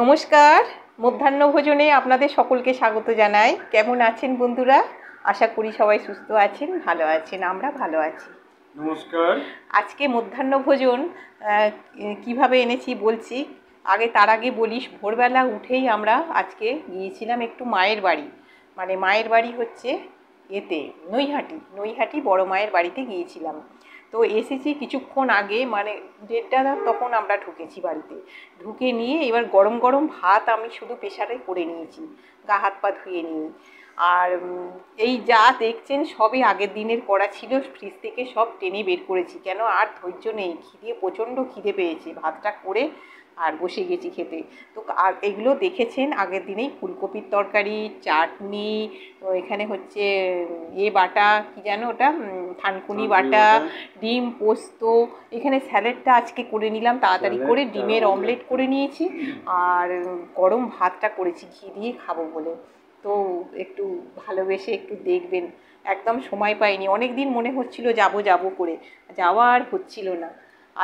নমস্কার, মধ্যাহ্নভোজনে আপনাদের সকলকে স্বাগত জানাই। কেমন আছেন বন্ধুরা? আশা করি সবাই সুস্থ আছেন, ভালো আছেন। আমরা ভালো আছি। নমস্কার। আজকে মধ্যাহ্নভোজন কিভাবে এনেছি বলছি। তার আগে বলি, ভোরবেলা উঠেই আমরা আজকে গিয়েছিলাম একটু মায়ের বাড়ি। মানে মায়ের বাড়ি হচ্ছে নৈহাটি বড় মায়ের বাড়িতে গিয়েছিলাম। তো এসেছি কিছুক্ষণ আগে, মানে 1:30 তখন আমরা ঢুকেছি বাড়িতে। ঢুকে নিয়ে এবার গরম গরম ভাত আমি শুধু প্রেসারে করে নিয়েছি, গা হাত পা ধুয়ে নিয়ে। আর এই যা দেখছেন সবই আগের দিনের করা ছিল, ফ্রিজ থেকে সব টেনে বের করেছি, কেন আর ধৈর্য নেই, প্রচণ্ড খিদে পেয়েছে। ভাতটা করে আর বসে গেছি খেতে। তো আর এগুলো দেখেছেন আগের দিনেই, ফুলকপির তরকারি, চাটনি, এখানে হচ্ছে বাটা, কি যেন ওটা, থানকুনি বাটা, ডিম পোস্ত। এখানে স্যালাডটা আজকে করে নিলাম তাড়াতাড়ি করে, ডিমের অমলেট করে নিয়েছি। আর গরম ভাতটা করেছি ঘি দিয়ে খাবো বলে। তো একটু ভালোবেসে একটু দেখবেন। একদম সময় পাইনি, অনেক দিন মনে হচ্ছিল যাব করে, যাওয়া আর হচ্ছিল না।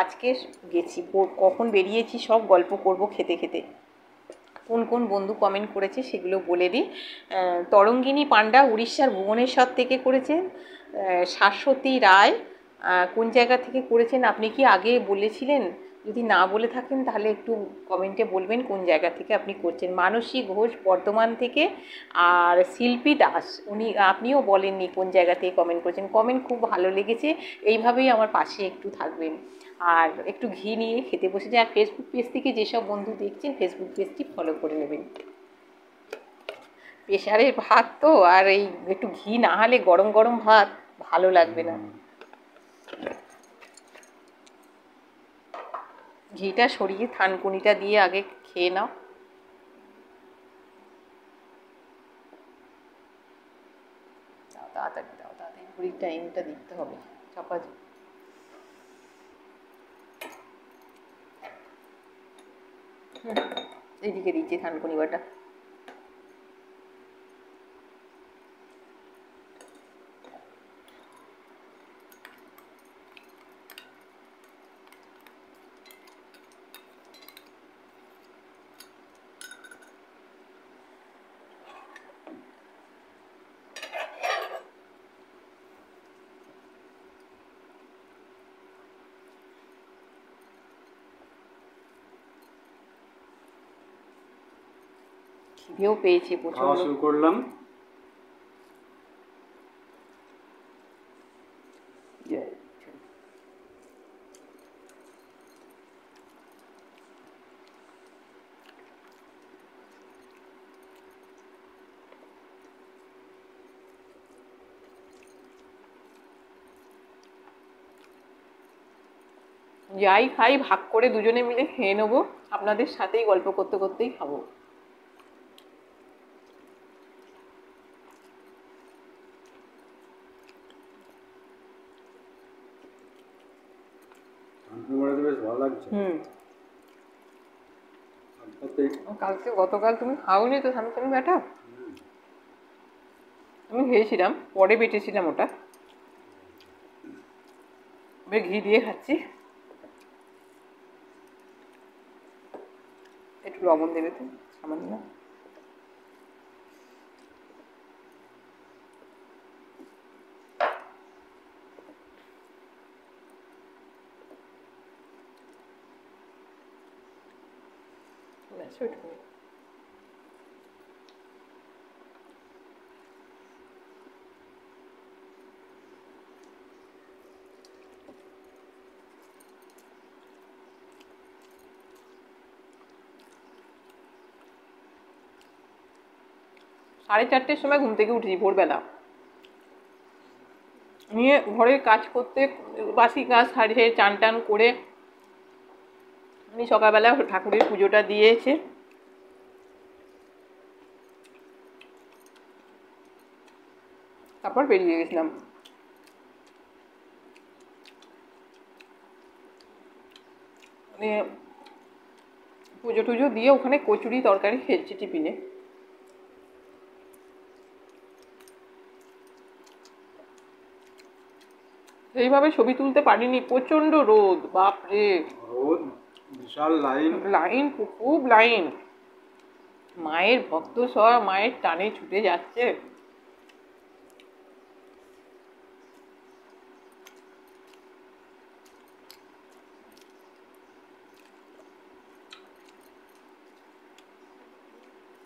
আজকে গেছি, কখন বেরিয়েছি সব গল্প করব খেতে খেতে। কোন কোন বন্ধু কমেন্ট করেছে সেগুলো বলে দিই। তরঙ্গিনী পাণ্ডা উড়িষ্যার ভুবনেশ্বর থেকে করেছেন। শাশ্বতী রায় কোন জায়গা থেকে করেছেন আপনি কি আগে বলেছিলেন? যদি না বলে থাকেন তাহলে একটু কমেন্টে বলবেন কোন জায়গা থেকে আপনি করছেন। মানসী ঘোষ বর্ধমান থেকে। আর শিল্পী দাস, আপনিও বলেননি কোন জায়গা থেকে কমেন্ট করেছেন। কমেন্ট খুব ভালো লেগেছে, এইভাবেই আমার পাশে একটু থাকবেন। আর একটু ঘি নিয়ে খেতে বসেছে। আর ফেসবুক পেজ থেকে যেসব বন্ধু দেখছেন ফেসবুক পেজটি ফলো করে নেবেন। প্রেশারের ভাত তো, আর এই একটু ঘি না হলে গরম গরম ভাত ভালো লাগবে না। ঘিটা সরিয়ে থানকুনিটা দিয়ে আগে খেয়ে নাও। তাড়াতাড়ি দাও, তাড়াতাড়ি, ঘড়ির টাইমটা দেখতে হবে। চাপা এদিকে দিচ্ছি থানকুনি বাটা। খিদেও পেয়েছে প্রচন্ড। শুরু করলাম। যাই খাই ভাগ করে দুজনে মিলে খেয়ে নেবো, আপনাদের সাথেই গল্প করতে করতেই খাবো। বেশ ভালো লাগছে। গতকাল তুমি খাওনি তো থানকুনি বাটা? আমি খেয়েছিলাম, পরে বেটেছিলাম ওটা। ঘি দিয়ে খাচ্ছি। একটু লবণ দেবে তো সামান্য। ওইটুকুনি। সাড়ে 4টের সময় ঘুম থেকে উঠেছি ভোরবেলা, নিয়ে ঘরের কাজ করতে, বাসি কাজ সারিয়ে চান টান করে আমি সকালবেলা ঠাকুরের পুজোটা দিয়েছে। তারপর বেরিয়ে গেছিলাম। পুজো টুজো দিয়ে ওখানে কচুরি তরকারি খেয়েছি টিফিনে। সেইভাবে ছবি তুলতে পারিনি, প্রচন্ড রোদ, বাপরে। রোদ, বিশাল লাইন। লাইন, খুব লাইন। মায়ের ভক্ত সব মায়ের টানে ছুটে যাচ্ছে।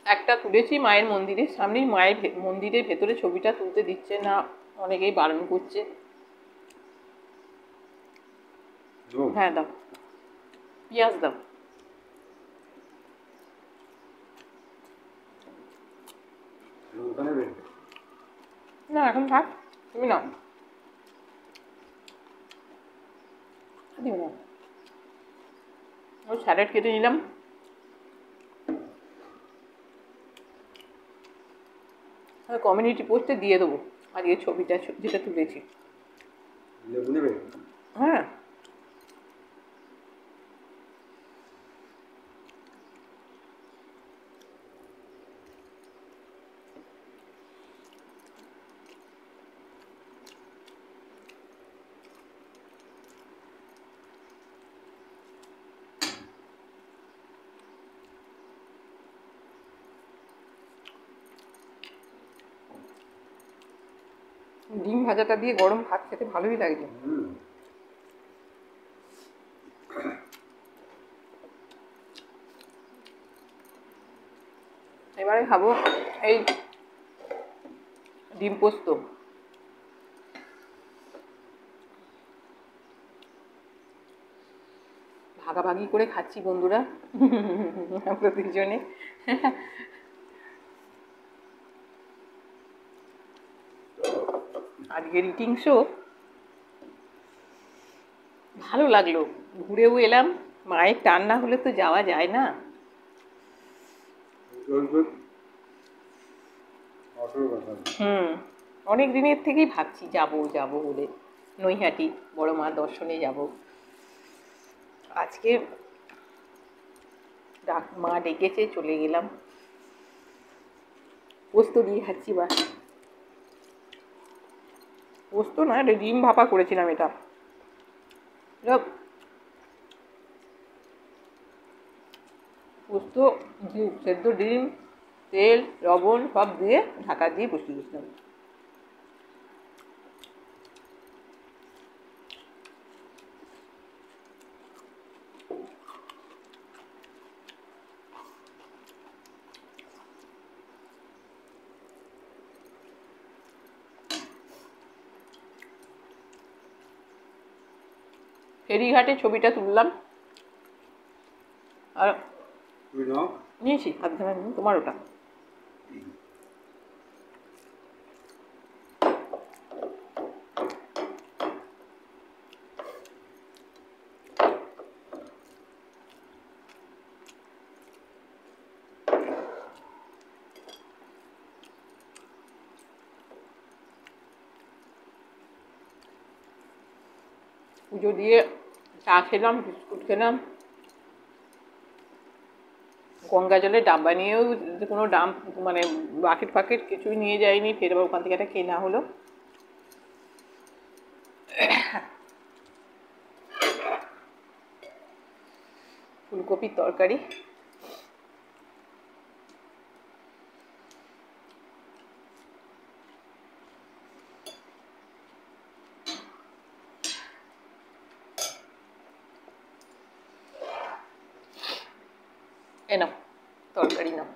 একটা তুলেছি মায়ের মন্দিরের সামনেই, মায়ের মন্দিরের ভেতরে ছবিটা তুলতে দিচ্ছে না, অনেকেই বারণ করছে। হ্যাঁ দাও, পেঁয়াজ দাও। লঙ্কা নেবে? না এখন থাক, তুমি নাও। দিও না, ওই স্যালাড কেটে নিলাম। কমিউনিটি পোস্টে দিয়ে দেবো আজকে ছবিটা যেটা তুলেছি। লেবু নেবে? হ্যাঁ, ডিম ভাজাটা দিয়ে গরম ভাত খেতে ভালোই লাগছে। এবারে খাবো এই ডিম পোস্ত। ভাগাভাগি করে খাচ্ছি বন্ধুরা আমরা দুজনে। আজকের ইটিং শো ভালো লাগলো, ঘুরেও এলাম। মায়ের টান না হলে তো যাওয়া যায় না। অনেক দিনের থেকেই ভাবছি যাব যাব বলে, নৈহাটি বড় মা দর্শনে যাব। আজকে মা ডেকেছে, চলে গেলাম। পোস্ত দিয়ে খাচ্ছি। বা পোস্ত না, এটা ডিম ভাপা করেছিলাম। এটা পোস্ত সেদ্ধ ডিম, তেল, লবণ সব দিয়ে ঢাকা দিয়ে বসিয়ে দিয়েছিলাম। ফেরিঘাটে ছবিটা তুললাম। আর নিয়েছি হাত ধরে, তোমার ওটা। পুজো দিয়ে চা খেলাম, বিস্কুট খেলাম। গঙ্গা জলের ডাব্বা নিয়েও কোনো ডাম মানে বাকেট ফাকেট কিছুই নিয়ে যায়নি, ফের আবার ওখান থেকে একটা কেনা হলো। ফুলকপির তরকারি। এ নাও তরকারি নাও।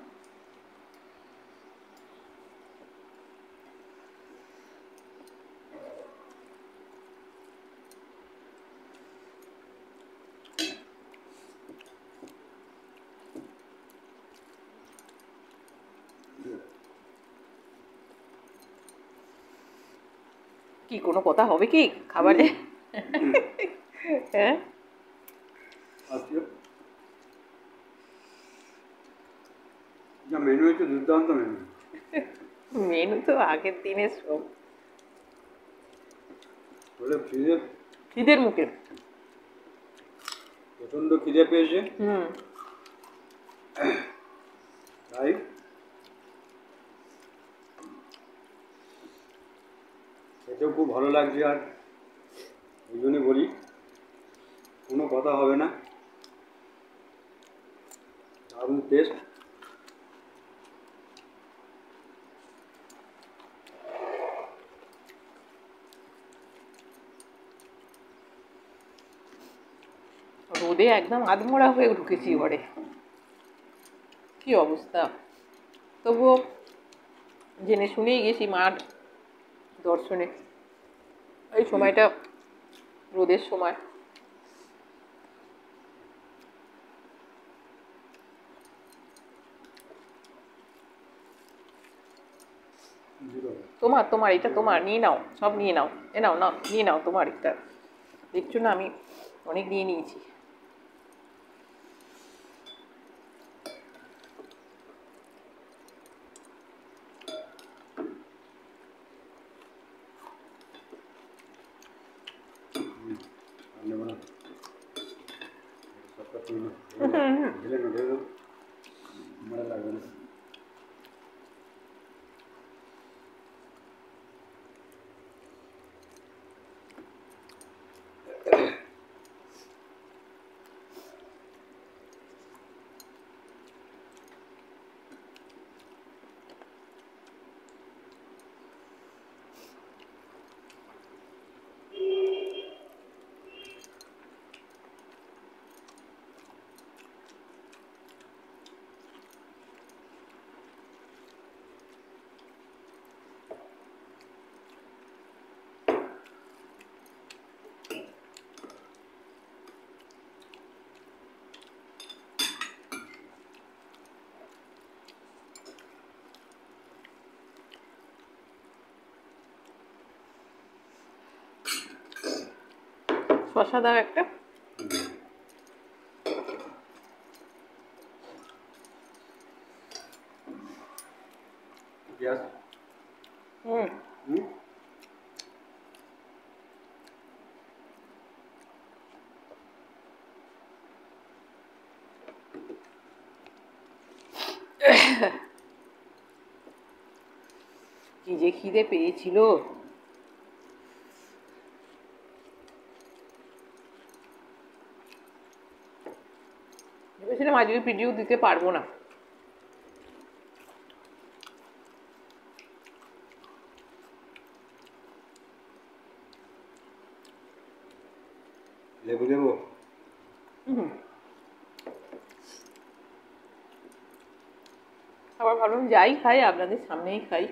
কি কোনো কথা হবে কি খাবারে? হ্যাঁ, মেনু হচ্ছে দুর্দান্ত মেনু। মেনু তো আগের দিনের সব খিদের মুখে। প্রচন্ড খিদে পেয়েছে, তাই খেতেও খুব ভালো লাগছে। আর ওই জন্য বলি কোনো কথা হবে না, দারুণ টেস্ট। রোদে একদম আধমরা হয়ে ঢুকেছি ঘরে, কি অবস্থা। তবুও জেনে শুনেই গেছি মার দর্শনে। এই সময়টা রোদের সময়। তোমার তোমার এটা তোমার, নিয়ে নাও, সব নিয়ে নাও। এ নাও, নাও নিয়ে নাও তোমার এটা। দেখছো না আমি অনেক নিয়ে নিয়েছি। আর নেবো না, সবটা তুই ঢেলে নে, ঢেলে মনে লাগবে না। শশা দাও একটা। পেঁয়াজ। হুম। হুম। কি যে খিদে পেয়েছিল। ভেবেছিলাম আজকে ভিডিও দিতে পারবো না। লেবু দেবো? হুম। আবার ভাবলাম যাই খাই আপনাদের সামনেই খাই।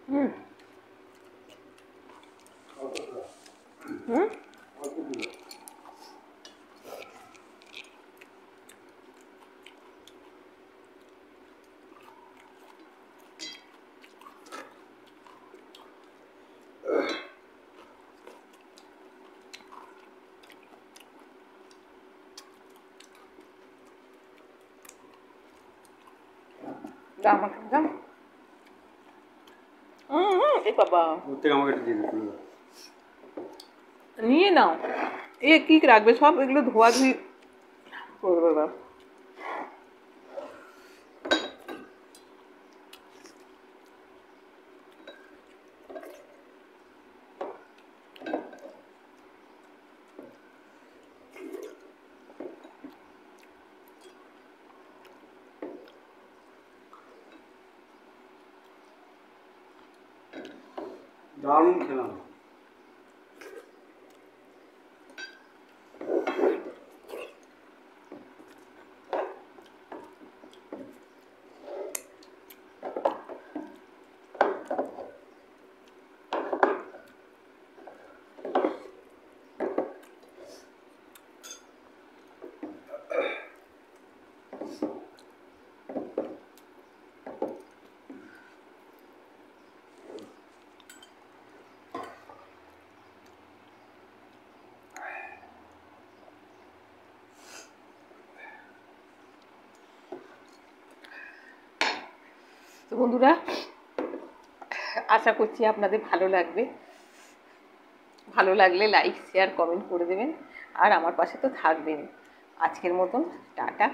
হুম। হুম। দাও আমাকে দাও। এ বাবা, ওর থেকে আমাকে একটু দিয়ে দিতে। নিয়ে নাও। এ কি রাখবে, সব এগুলো ধোয়াধুয়ি করবে বা। দারুণ খেলাম। তো বন্ধুরা, আশা করছি আপনাদের ভালো লাগবে। ভালো লাগলে লাইক শেয়ার কমেন্ট করে দেবেন, আর আমার পাশে তো থাকবেন। আজকের মতন টাটা।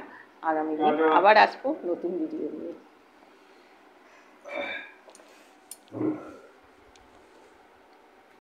আগামী দিন টাটা। আবার আসবো নতুন ভিডিও নিয়ে।